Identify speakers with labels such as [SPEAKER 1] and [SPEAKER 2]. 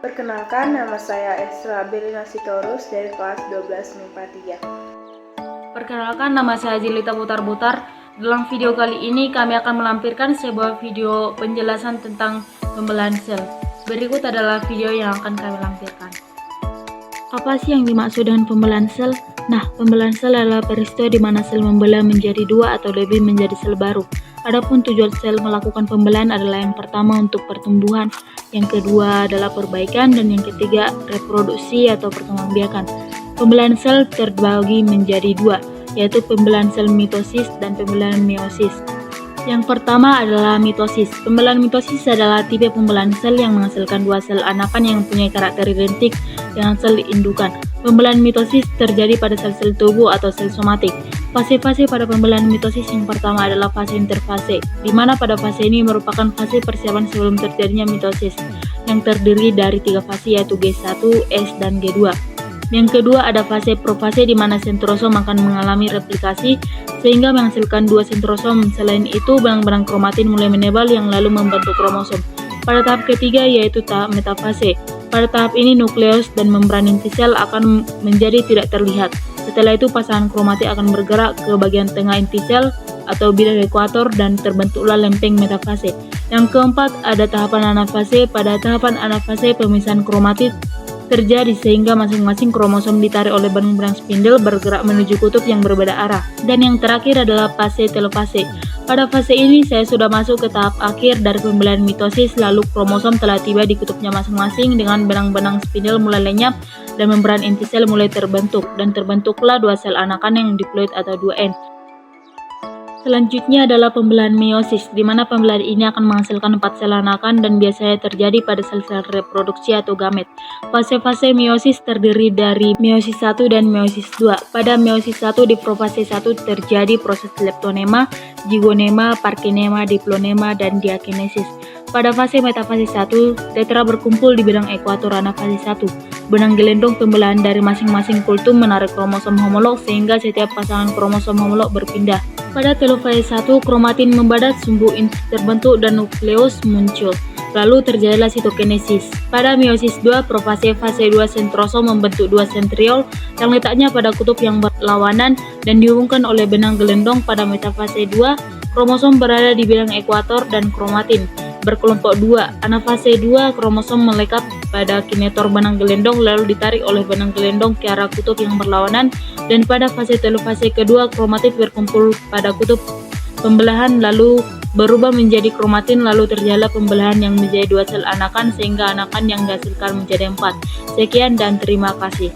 [SPEAKER 1] Perkenalkan, nama saya Esra Belina Sitorus dari kelas 12 MIPA 3.
[SPEAKER 2] Perkenalkan, nama saya Jelita Butar-Butar. Dalam video kali ini kami akan melampirkan sebuah video penjelasan tentang pembelahan sel. Berikut adalah video yang akan kami lampirkan. Apa sih yang dimaksud dengan pembelahan sel? Nah, pembelahan sel adalah peristiwa di mana sel membelah menjadi dua atau lebih menjadi sel baru. Adapun tujuan sel melakukan pembelahan adalah yang pertama untuk pertumbuhan, yang kedua adalah perbaikan, dan yang ketiga reproduksi atau perkembangbiakan. Pembelahan sel terbagi menjadi dua, yaitu pembelahan sel mitosis dan pembelahan meiosis. Yang pertama adalah mitosis. Pembelahan mitosis adalah tipe pembelahan sel yang menghasilkan dua sel anakan yang mempunyai karakter identik dengan sel indukan. Pembelahan mitosis terjadi pada sel-sel tubuh atau sel somatik. Fase-fase pada pembelahan mitosis yang pertama adalah fase interfase, di mana pada fase ini merupakan fase persiapan sebelum terjadinya mitosis, yang terdiri dari 3 fase yaitu G1, S, dan G2. Yang kedua ada fase profase di mana sentrosom akan mengalami replikasi sehingga menghasilkan 2 sentrosom. Selain itu, benang-benang kromatin mulai menebal yang lalu membentuk kromosom. Pada tahap ketiga yaitu tahap metafase. Pada tahap ini nukleus dan membran inti sel akan menjadi tidak terlihat. Setelah itu pasangan kromatik akan bergerak ke bagian tengah inti sel atau bidang ekuator dan terbentuklah lempeng metafase. Yang keempat ada tahapan anafase. Pada tahapan anafase pemisahan kromatit terjadi sehingga masing-masing kromosom ditarik oleh benang-benang spindel bergerak menuju kutub yang berbeda arah. Dan yang terakhir adalah fase telofase. Pada fase ini saya sudah masuk ke tahap akhir dari pembelahan mitosis, lalu kromosom telah tiba di kutubnya masing-masing dengan benang-benang spindel mulai lenyap dan membran inti sel mulai terbentuk, dan terbentuklah 2 sel anakan yang diploid atau 2N. Selanjutnya adalah pembelahan meiosis, di mana pembelahan ini akan menghasilkan 4 sel anakan dan biasanya terjadi pada sel-sel reproduksi atau gamet. Fase-fase meiosis terdiri dari meiosis 1 dan meiosis 2. Pada meiosis 1 di profase 1 terjadi proses leptonema, zigonema, parkenema, diplonema, dan diakinesis. Pada fase metafase 1, tetra berkumpul di bidang ekuator anafase 1. Benang gelendong pembelahan dari masing-masing kultum menarik kromosom homolog sehingga setiap pasangan kromosom homolog berpindah. Pada telofase 1, kromatin membadat, sumbu inti terbentuk, dan nukleus muncul. Lalu terjadilah sitokinesis. Pada meiosis 2, profase fase 2 sentrosom membentuk 2 sentriol yang letaknya pada kutub yang berlawanan dan dihubungkan oleh benang gelendong. Pada metafase 2, kromosom berada di bidang ekuator dan kromatin berkelompok 2. Anafase 2, kromosom melekat pada kinetor benang gelendong lalu ditarik oleh benang gelendong ke arah kutub yang berlawanan, dan pada fase telofase kedua kromatin berkumpul pada kutub pembelahan lalu berubah menjadi kromatin, lalu terjadilah pembelahan yang menjadi 2 sel anakan sehingga anakan yang dihasilkan menjadi 4. Sekian dan terima kasih.